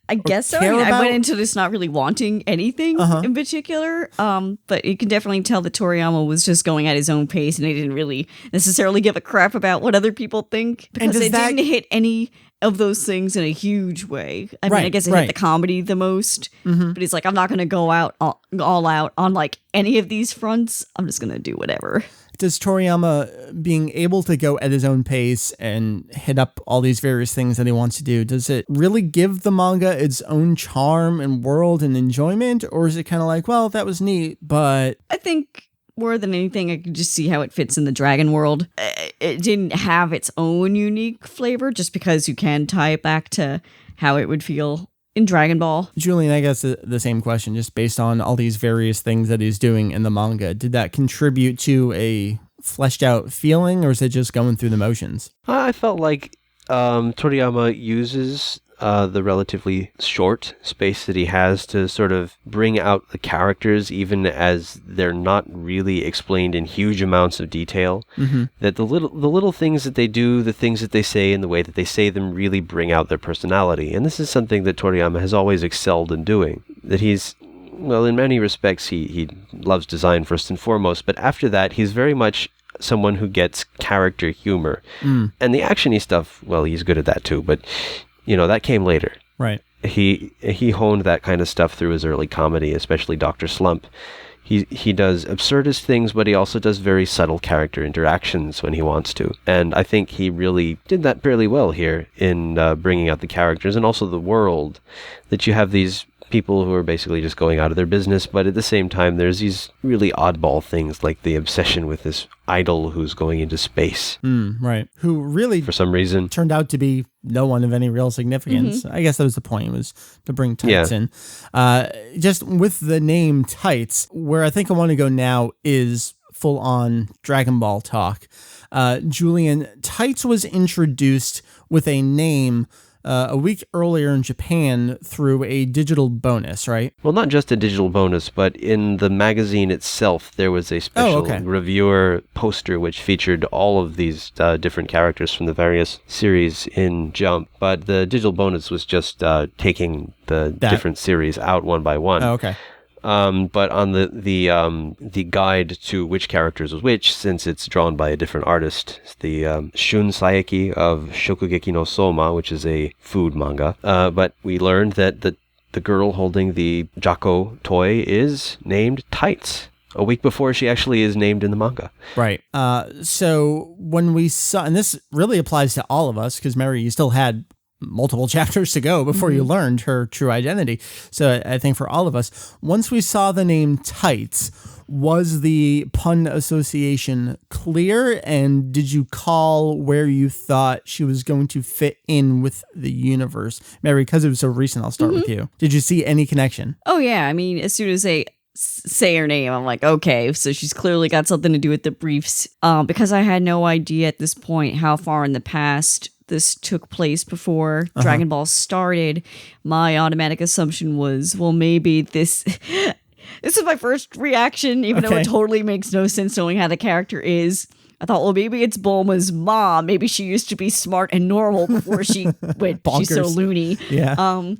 I guess so. I went into this not really wanting anything in particular, but you can definitely tell that Toriyama was just going at his own pace, and he didn't really necessarily give a crap about what other people think, because it didn't hit any of those things in a huge way. I mean, I guess it hit the comedy the most, but he's like, I'm not going to go out all out on like any of these fronts. I'm just going to do whatever. Does Toriyama being able to go at his own pace and hit up all these various things that he wants to do, does it really give the manga its own charm and world and enjoyment? Or is it kind of like, well, that was neat, but... I think more than anything, I could just see how it fits in the Dragon world. It didn't have its own unique flavor just because you can tie it back to how it would feel in Dragon Ball. Julian, I guess the same question, just based on all these various things that he's doing in the manga. Did that contribute to a fleshed out feeling, or is it just going through the motions? I felt like Toriyama uses the relatively short space that he has to sort of bring out the characters, even as they're not really explained in huge amounts of detail. That the little things that they do, the things that they say, and the way that they say them really bring out their personality. And this is something that Toriyama has always excelled in doing. That he's, well, in many respects, he loves design first and foremost, but after that, he's very much someone who gets character humor. And the actiony stuff, well, he's good at that too, but you know, that came later. Right. He honed that kind of stuff through his early comedy, especially Dr. Slump. He does absurdist things, but he also does very subtle character interactions when he wants to. And I think he really did that fairly well here in bringing out the characters and also the world, that you have these people who are basically just going out of their business, but at the same time there's these really oddball things like the obsession with this idol who's going into space. Right. Who really, for some reason, turned out to be no one of any real significance. I guess that was the point, was to bring Tights in. Just with the name Tights, where I think I want to go now is full on Dragon Ball talk. Julian, Tights was introduced with a name a week earlier in Japan through a digital bonus, right? Well, not just a digital bonus, but in the magazine itself, there was a special reviewer poster which featured all of these different characters from the various series in Jump. But the digital bonus was just taking the different series out one by one. Oh, okay. But on the guide to which characters was which, since it's drawn by a different artist, it's the Shun Saeki of Shokugeki no Soma, which is a food manga. But we learned that the girl holding the Jaco toy is named Tights a week before she actually is named in the manga. Right. So when we saw, and this really applies to all of us, because Meri, you still had multiple chapters to go before you learned her true identity. So I think for all of us, once we saw the name Tights, was the pun association clear? And did you call where you thought she was going to fit in with the universe? Meri, because it was so recent, I'll start with you. Did you see any connection? Oh, yeah. I mean, as soon as they say her name, I'm like, okay, so she's clearly got something to do with the briefs. Because I had no idea at this point how far in the past this took place before Dragon Ball started, my automatic assumption was, well, maybe this is my first reaction, even though it totally makes no sense knowing how the character is. I thought, well, maybe it's Bulma's mom. Maybe she used to be smart and normal before she went, she's so loony. Yeah.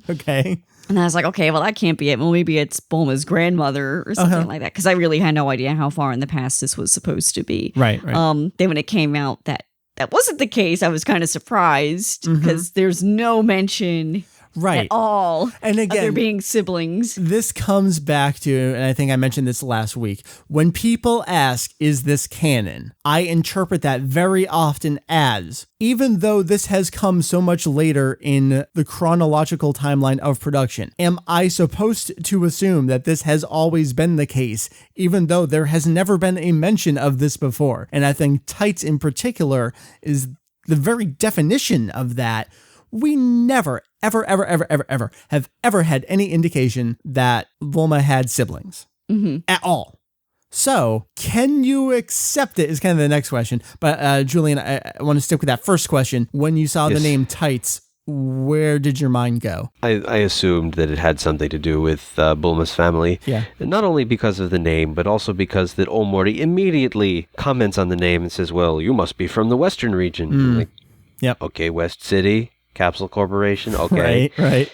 Okay. And I was like, okay, well, that can't be it. Well, maybe it's Bulma's grandmother or something like that. Because I really had no idea how far in the past this was supposed to be. Right. Then when it came out that that wasn't the case, I was kind of surprised because there's no mention at all and again, of there being siblings. This comes back to, and I think I mentioned this last week, when people ask, is this canon? I interpret that very often as, even though this has come so much later in the chronological timeline of production, am I supposed to assume that this has always been the case, even though there has never been a mention of this before? And I think Tights in particular is the very definition of that. We never, ever have ever had any indication that Bulma had siblings at all. So, can you accept it is kind of the next question. But Julian, I want to stick with that first question. When you saw the name Tights, where did your mind go? I assumed that it had something to do with Bulma's family. Yeah. And not only because of the name, but also because that Omori immediately comments on the name and says, well, you must be from the Western region. Like, yep. Okay, West City. Capsule Corporation, okay. Right.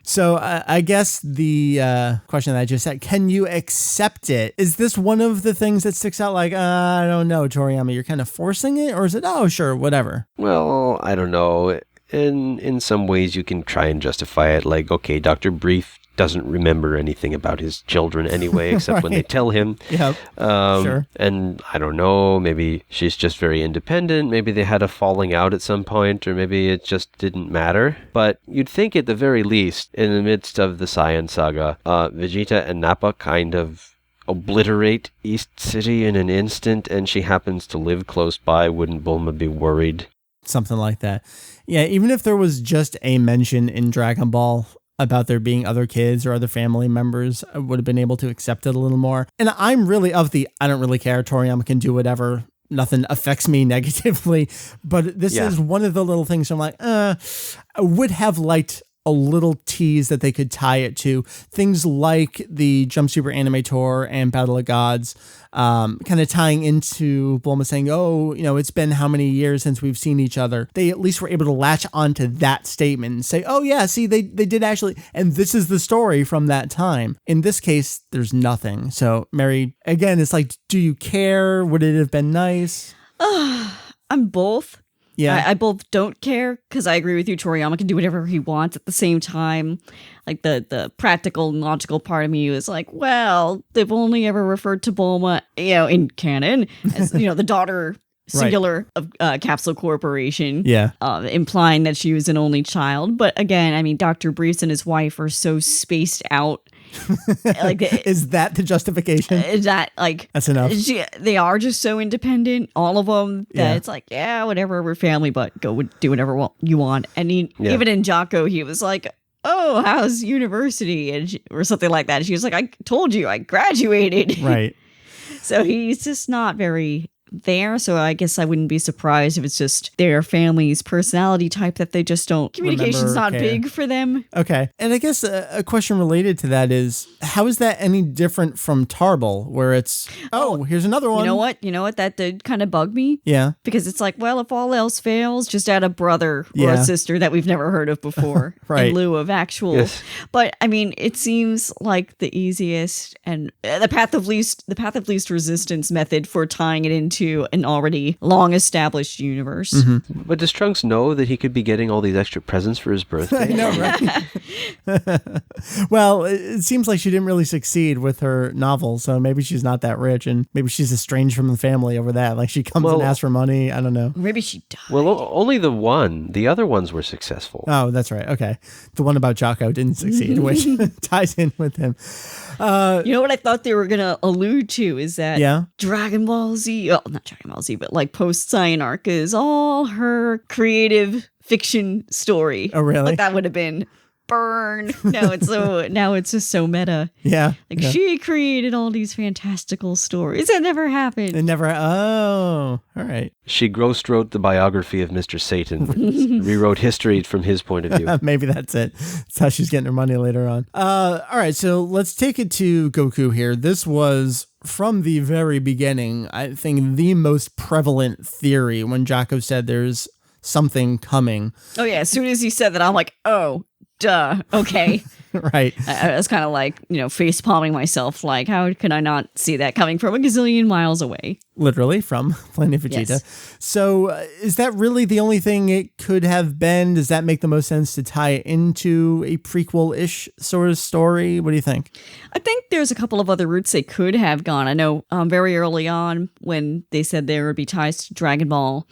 So I guess the question that I just said, can you accept it? Is this one of the things that sticks out like, I don't know, Toriyama, you're kind of forcing it? Or is it, oh, sure, whatever? Well, I don't know. In some ways you can try and justify it like, okay, Dr. Brief doesn't remember anything about his children anyway, except when they tell him. Yep. Sure. And I don't know, maybe she's just very independent. Maybe they had a falling out at some point, or maybe it just didn't matter. But you'd think at the very least, in the midst of the Saiyan saga, Vegeta and Nappa kind of obliterate East City in an instant, and she happens to live close by. Wouldn't Bulma be worried? Something like that. Yeah, even if there was just a mention in Dragon Ball about there being other kids or other family members, I would have been able to accept it a little more. And I'm really of the, I don't really care, Toriyama can do whatever, nothing affects me negatively. But this is one of the little things I'm like, I would have liked a little tease that they could tie it to. Things like the Jump Super Anime Tour and Battle of Gods, kind of tying into Bulma saying, oh, you know, it's been how many years since we've seen each other. They at least were able to latch onto that statement and say, oh yeah, see, they did actually, and this is the story from that time. In this case, there's nothing. So Meri, again, it's like, do you care? Would it have been nice? I'm both. Yeah, I both don't care because I agree with you. Toriyama can do whatever he wants. At the same time, like the practical and logical part of me is like, well, they've only ever referred to Bulma, you know, in canon as, you know, the daughter singular of Capsule Corporation. Yeah, implying that she was an only child. But again, I mean, Dr. Briefs and his wife are so spaced out. Like, is that the justification? That like that's enough? They are just so independent, all of them, that it's like, yeah, whatever, we're family, but go do whatever you want. And even in Jaco, he was like, oh, how's university? And or something like that. And she was like, I told you, I graduated. Right. So he's just not very there. So I guess I wouldn't be surprised if it's just their family's personality type that they just don't. Communication's not big for them. Okay. And I guess a question related to that is, how is that any different from Tarbal, where it's, here's another one? You know what? That did kind of bug me. Yeah. Because it's like, well, if all else fails, just add a brother or a sister that we've never heard of before in lieu of actual. Yes. But I mean, it seems like the easiest and the path of least resistance method for tying it into an already long established universe. Mm-hmm. But does Trunks know that he could be getting all these extra presents for his birthday? I know, right? Well, it seems like she didn't really succeed with her novel, so maybe she's not that rich, and maybe she's estranged from the family over that. Like she comes and asks for money. I don't know. Maybe she died. Well, only the one. The other ones were successful. Oh, that's right. Okay. The one about Jaco didn't succeed, which ties in with him. You know what I thought they were going to allude to is that Dragon Ball Z, not Dragon Ball Z, but like post-Saiyan arc is all her creative fiction story. Oh, really? Like that would have been burn. Now it's just so meta. Yeah. Like she created all these fantastical stories that never happened. It never. Oh, all right. She gross wrote the biography of Mr. Satan, rewrote history from his point of view. Maybe that's it. That's how she's getting her money later on. All right. So let's take it to Goku here. This was from the very beginning, I think, the most prevalent theory when Jaco said there's something coming. Oh, yeah. As soon as he said that, I'm like, oh, duh. Okay. Right. I was kind of like, face palming myself, like, how could I not see that coming from a gazillion miles away? Literally from Planet Vegeta. Yes. So is that really the only thing it could have been? Does that make the most sense to tie it into a prequel-ish sort of story? What do you think? I think there's a couple of other routes they could have gone. I know very early on when they said there would be ties to Dragon Ball,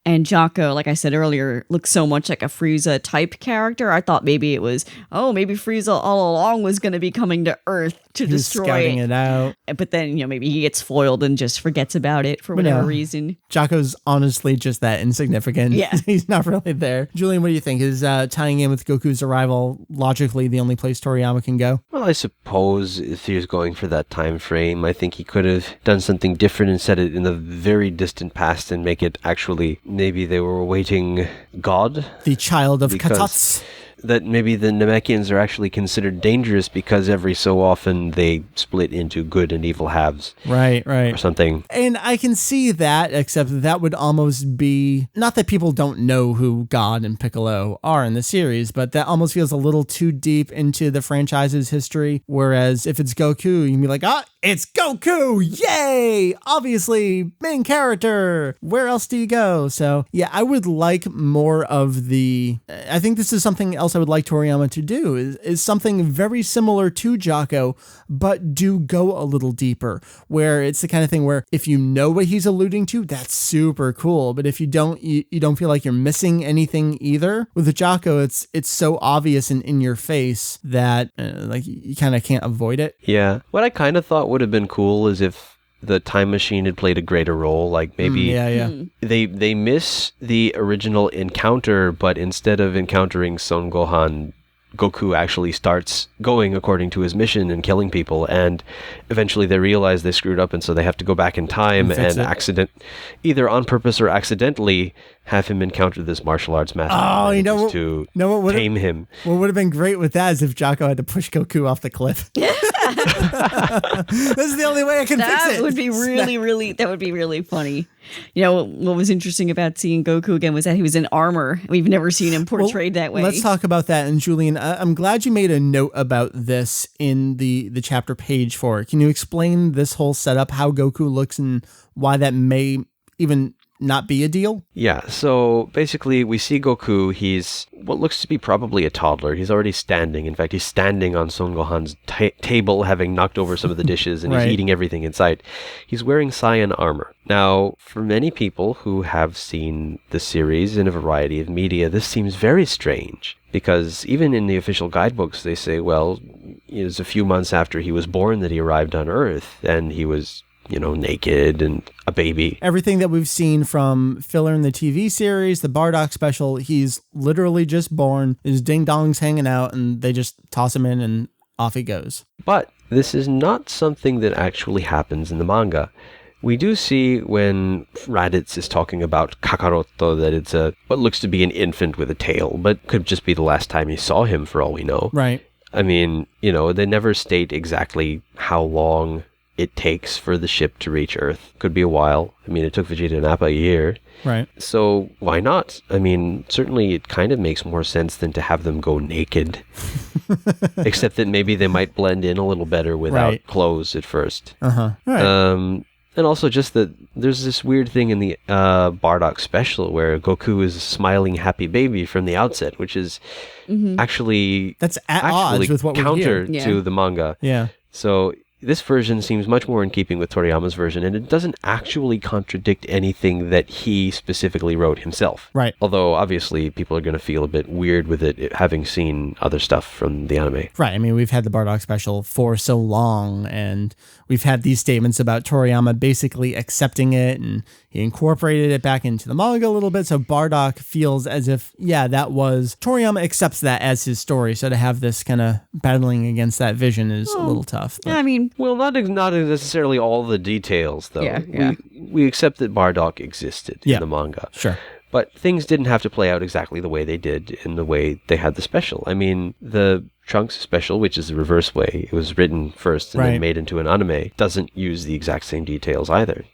and Jaco, like I said earlier, looks so much like a Frieza type character. I thought maybe it was, maybe Frieza all along was going to be coming to Earth to destroy scouting it out. But then, maybe he gets foiled and just forgets about it for whatever reason. Jaco's honestly just that insignificant. Yeah. He's not really there. Julian, what do you think? Is tying in with Goku's arrival logically the only place Toriyama can go? Well, I suppose if he was going for that time frame, I think he could have done something different and set it in the very distant past and make it actually, maybe they were awaiting God. The child of Because Katats. That maybe the Namekians are actually considered dangerous because every so often they split into good and evil halves. Right. Or something. And I can see that, except that would almost be, not that people don't know who God and Piccolo are in the series, but that almost feels a little too deep into the franchise's history. Whereas if it's Goku, you can be like, it's Goku! Yay! Obviously, main character! Where else do you go? So, yeah, I would like more of I think this is something else I would like Toriyama to do, is something very similar to Jaco, but do go a little deeper, where it's the kind of thing where if you know what he's alluding to, that's super cool. But if you don't, you don't feel like you're missing anything either. With Jaco, it's so obvious and in your face that you kind of can't avoid it. Yeah. What I kind of thought would have been cool is if the time machine had played a greater role, like maybe they miss the original encounter, but instead of encountering Son Gohan, Goku actually starts going according to his mission and killing people, and eventually they realize they screwed up, and so they have to go back in time and either on purpose or accidentally have him encounter this martial arts master to tame him. What would have been great with that is if Jaco had to push Goku off the cliff. This is the only way I can fix it. That would be really funny. What was interesting about seeing Goku again was that he was in armor. We've never seen him portrayed that way. Let's talk about that. And Julian, I'm glad you made a note about this in the chapter page for it. Can you explain this whole setup, how Goku looks and why that may even not be a deal? Yeah, so basically we see Goku, he's what looks to be probably a toddler. He's already standing. In fact, he's standing on Son Gohan's table, having knocked over some of the dishes, and he's eating everything in sight. He's wearing Saiyan armor. Now, for many people who have seen the series in a variety of media, this seems very strange, because even in the official guidebooks, they say, well, it was a few months after he was born that he arrived on Earth, and he was naked and a baby. Everything that we've seen from filler in the TV series, the Bardock special, he's literally just born, his ding-dongs hanging out, and they just toss him in and off he goes. But this is not something that actually happens in the manga. We do see when Raditz is talking about Kakaroto that it's what looks to be an infant with a tail, but could just be the last time he saw him for all we know. Right. I mean, they never state exactly how long it takes for the ship to reach Earth. Could be a while. I mean, it took Vegeta and Appa a year. Right. So why not? I mean, certainly it kind of makes more sense than to have them go naked. Except that maybe they might blend in a little better without clothes at first. Uh-huh. Right. And also just that there's this weird thing in the Bardock special where Goku is a smiling, happy baby from the outset, which is actually odds with what we counter hear. to the manga. Yeah. So this version seems much more in keeping with Toriyama's version, and it doesn't actually contradict anything that he specifically wrote himself. Right. Although, obviously, people are going to feel a bit weird with it, having seen other stuff from the anime. Right. I mean, we've had the Bardock special for so long, and we've had these statements about Toriyama basically accepting it, and he incorporated it back into the manga a little bit, so Bardock feels as if, that was... Toriyama accepts that as his story, so to have this kind of battling against that vision is a little tough. But. Yeah, I mean... Well, not necessarily all the details, though. Yeah. We accept that Bardock existed in the manga. Sure. But things didn't have to play out exactly the way they did in the way they had the special. I mean, the Trunks special, which is the reverse way. It was written first and Right. then made into an anime. Doesn't use the exact same details either.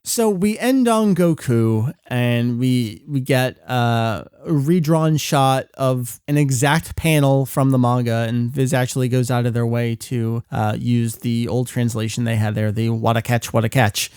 So we end on Goku, and we get a redrawn shot of an exact panel from the manga, and Viz actually goes out of their way to use the old translation they had there, the what a catch, what a catch.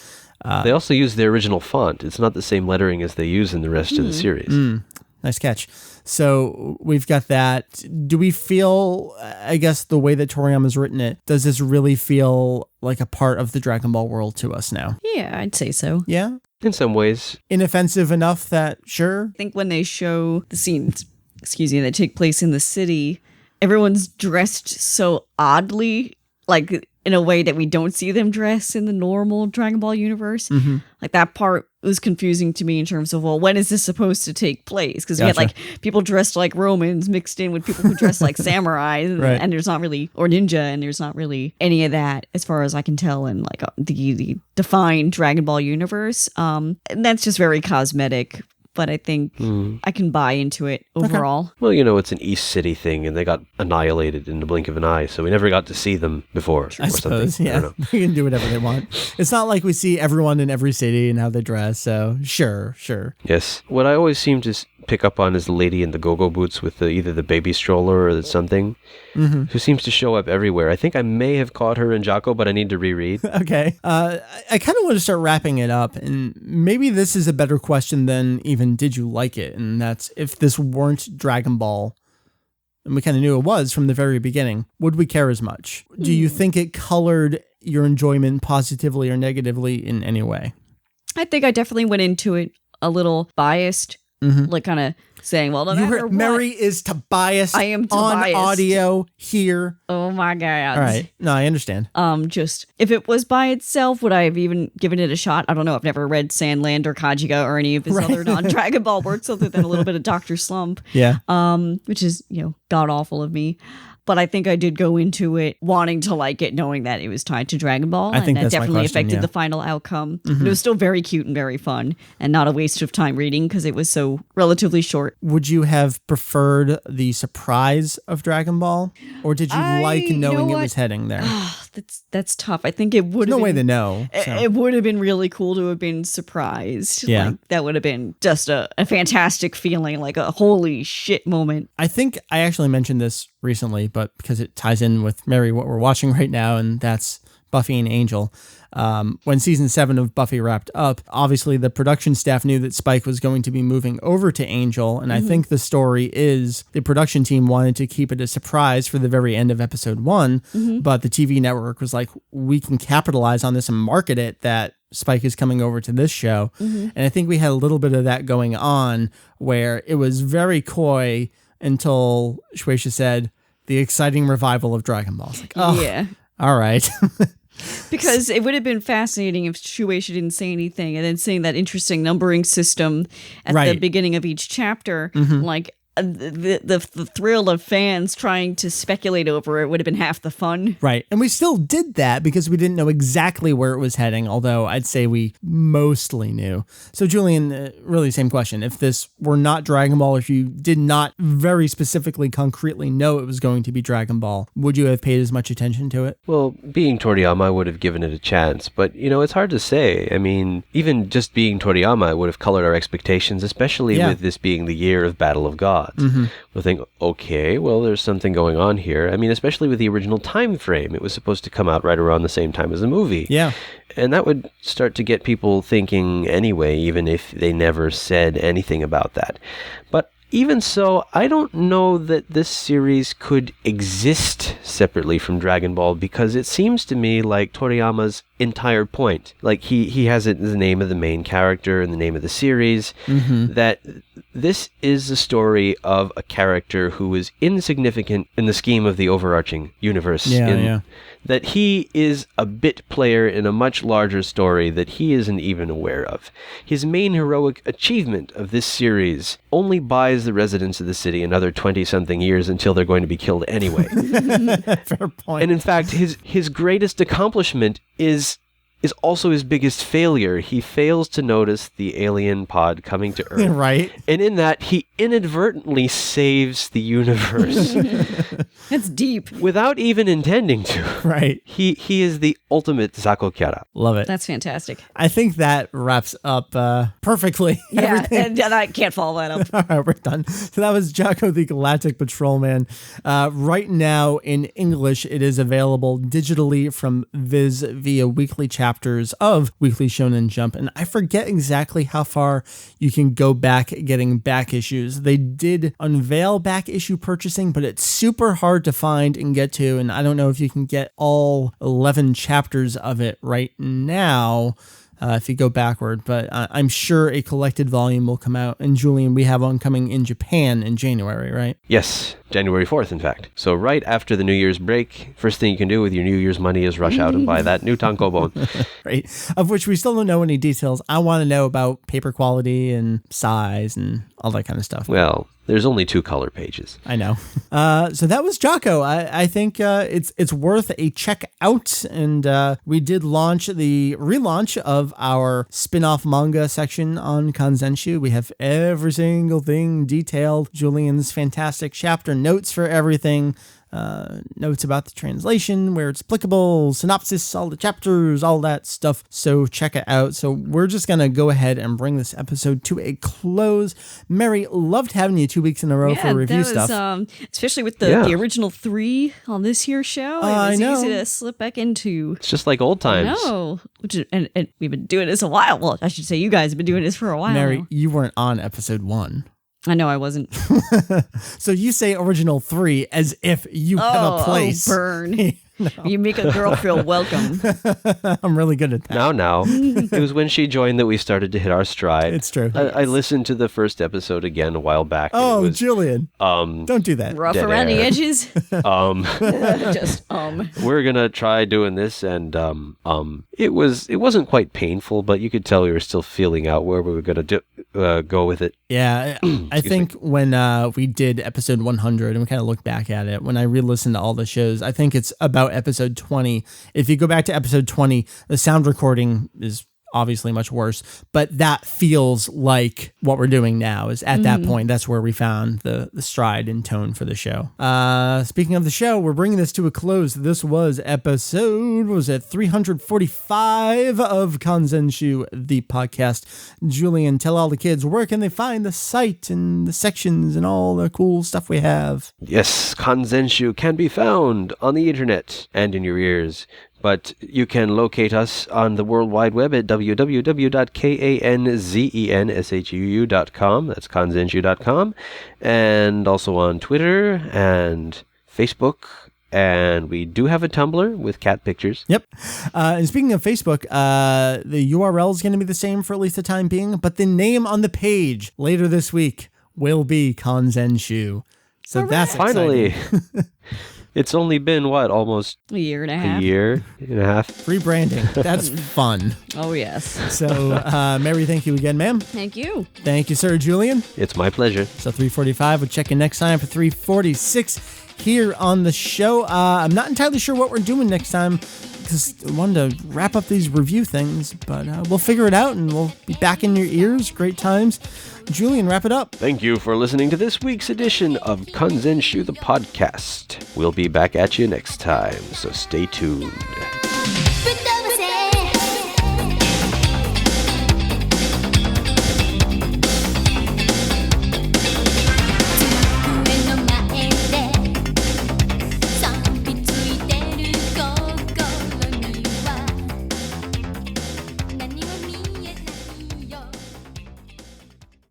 They also use the original font. It's not the same lettering as they use in the rest of the series. Nice catch. So we've got that. Do we feel, I guess, the way that Toriyama's written it, does this really feel like a part of the Dragon Ball world to us now? Yeah, I'd say so. Yeah? In some ways. Inoffensive enough that, sure? I think when they show the scenes, that take place in the city, everyone's dressed so oddly, like in a way that we don't see them dress in the normal Dragon Ball universe. Like that part was confusing to me in terms of, well, when is this supposed to take place? Because we had like people dressed like Romans mixed in with people who dress like samurai, and there's not really, or ninja, and there's not really any of that as far as I can tell in like the defined Dragon Ball universe. And that's just very cosmetic. But I think I can buy into it overall. Okay. Well, it's an East City thing, and they got annihilated in the blink of an eye, so we never got to see them before. I suppose, yeah. They can do whatever they want. It's not like we see everyone in every city and how they dress, so sure. Yes. What I always seem to pick up on is the lady in the go-go boots with either the baby stroller or something, who seems to show up everywhere. I think I may have caught her in Jaco, but I need to reread. Okay. I kind of want to start wrapping it up, and maybe this is a better question than even did you like it, and that's if this weren't Dragon Ball, and we kind of knew it was from the very beginning, would we care as much? Do you think it colored your enjoyment positively or negatively in any way? I think I definitely went into it a little biased, like kind of saying, well, no matter what. Meri is to bias I am on biased. Audio here. Oh my God. All right. No, I understand. Just if it was by itself, would I have even given it a shot? I don't know. I've never read Sandland or Kajiga or any of his other non-Dragon Ball works other than a little bit of Dr. Slump. Yeah. Which is, god awful of me. But I think I did go into it wanting to like it, knowing that it was tied to Dragon Ball. I think and that that's my definitely question, affected the final outcome. But it was still very cute and very fun, and not a waste of time reading because it was so relatively short. Would you have preferred the surprise of Dragon Ball? Or did you like knowing it was heading there? That's tough. I think it would have no been, way to know. So. It would have been really cool to have been surprised. Yeah. Like, that would have been just a fantastic feeling, like a holy shit moment. I think I actually mentioned this recently, but because it ties in with Meri, what we're watching right now, and that's Buffy and Angel. When season 7 of Buffy wrapped up, obviously the production staff knew that Spike was going to be moving over to Angel, and I think the story is the production team wanted to keep it a surprise for the very end of episode 1, but the TV network was like, we can capitalize on this and market it that Spike is coming over to this show. And I think we had a little bit of that going on where it was very coy until Shueisha said, the exciting revival of Dragon Ball. It's like, oh, Yeah. all right. Because it would have been fascinating if Shueisha didn't say anything, and then seeing that interesting numbering system at the beginning of each chapter, like the thrill of fans trying to speculate over it would have been half the fun. Right. And we still did that because we didn't know exactly where it was heading, although I'd say we mostly knew. So Julian, really same question. If this were not Dragon Ball, if you did not very specifically, concretely know it was going to be Dragon Ball, would you have paid as much attention to it? Well, being Toriyama, I would have given it a chance, but, it's hard to say. I mean, even just being Toriyama, it would have colored our expectations, especially with this being the year of Battle of Gods. We'll think, okay, well, there's something going on here. I mean, especially with the original time frame. It was supposed to come out right around the same time as the movie. Yeah. And that would start to get people thinking anyway, even if they never said anything about that. But even so, I don't know that this series could exist separately from Dragon Ball, because it seems to me like Toriyama's entire point, like he has it as the name of the main character and the name of the series, that this is the story of a character who is insignificant in the scheme of the overarching universe. That he is a bit player in a much larger story that he isn't even aware of. His main heroic achievement of this series only buys the residents of the city another 20-something years until they're going to be killed anyway. Fair point. And in fact, his greatest accomplishment is is also his biggest failure. He fails to notice the alien pod coming to Earth. Right. And in that, he inadvertently saves the universe. That's deep. Without even intending to. Right. He is the ultimate Zakokyara. Love it. That's fantastic. I think that wraps up perfectly. Yeah, and I can't follow that up. All right, we're done. So that was Jaco the Galactic Patrolman. Right now in English, it is available digitally from Viz via weekly chapters of Weekly Shonen Jump. And I forget exactly how far you can go back getting back issues. They did unveil back issue purchasing, but it's super hard to find and get to. And I don't know if you can get all 11 chapters of it right now. If you go backward, but I'm sure a collected volume will come out. And Julian, we have one coming in Japan in January, right? Yes, January 4th, in fact. So right after the New Year's break, first thing you can do with your New Year's money is rush out and buy that new tankobon. Right. Of which we still don't know any details. I want to know about paper quality and size and all that kind of stuff. Well, there's only 2 color pages. I know. So that was Jaco. I think it's worth a check out. And we did launch the relaunch of our spin-off manga section on Kanzenshuu. We have every single thing detailed. Julian's fantastic chapter notes for everything. Notes about the translation, where it's applicable, synopsis, all the chapters, all that stuff. So check it out. So we're just going to go ahead and bring this episode to a close. Meri, loved having you 2 weeks in a row for review stuff. Especially with the original 3 on this here show. It was easy to slip back into. It's just like old times. No, and we've been doing this a while. Well, I should say you guys have been doing this for a while. Meri, now. you weren't on episode 1. I know I wasn't. So you say original 3 as if you have a place. Oh, burn. No. You make a girl feel welcome. I'm really good at that. Now. It was when she joined that we started to hit our stride. It's true. I listened to the first episode again a while back. Oh, it was, Julian. Don't do that. Rough around the edges. Just We're gonna try doing this, and it wasn't quite painful, but you could tell we were still feeling out where we were gonna go with it. Yeah, I think when we did episode 100 and we kind of look back at it, when I re-listened to all the shows, I think it's about episode 20. If you go back to episode 20, the sound recording is obviously much worse, but that feels like what we're doing now is at that point. That's where we found the stride and tone for the show. Speaking of the show, we're bringing this to a close. This was episode, 345 of Kanzenshuu, the podcast. Julian, tell all the kids, where can they find the site and the sections and all the cool stuff we have? Yes, Kanzenshuu can be found on the internet and in your ears. But you can locate us on the World Wide Web at www.kanzenshuu.com. That's kanzenshuu.com. And also on Twitter and Facebook. And we do have a Tumblr with cat pictures. Yep. And speaking of Facebook, the URL is going to be the same for at least the time being. But the name on the page later this week will be Kanzenshuu. So that's finally. It's only been, almost a year and a half. Rebranding. That's fun. Oh, yes. So, Meri, thank you again, ma'am. Thank you. Thank you, sir, Julian. It's my pleasure. So 345, we'll check in next time for 346 here on the show. I'm not entirely sure what we're doing next time because I wanted to wrap up these review things, but we'll figure it out and we'll be back in your ears. Great times. Julian, wrap it up. Thank you for listening to this week's edition of Kanzenshuu the podcast. We'll be back at you next time, so stay tuned.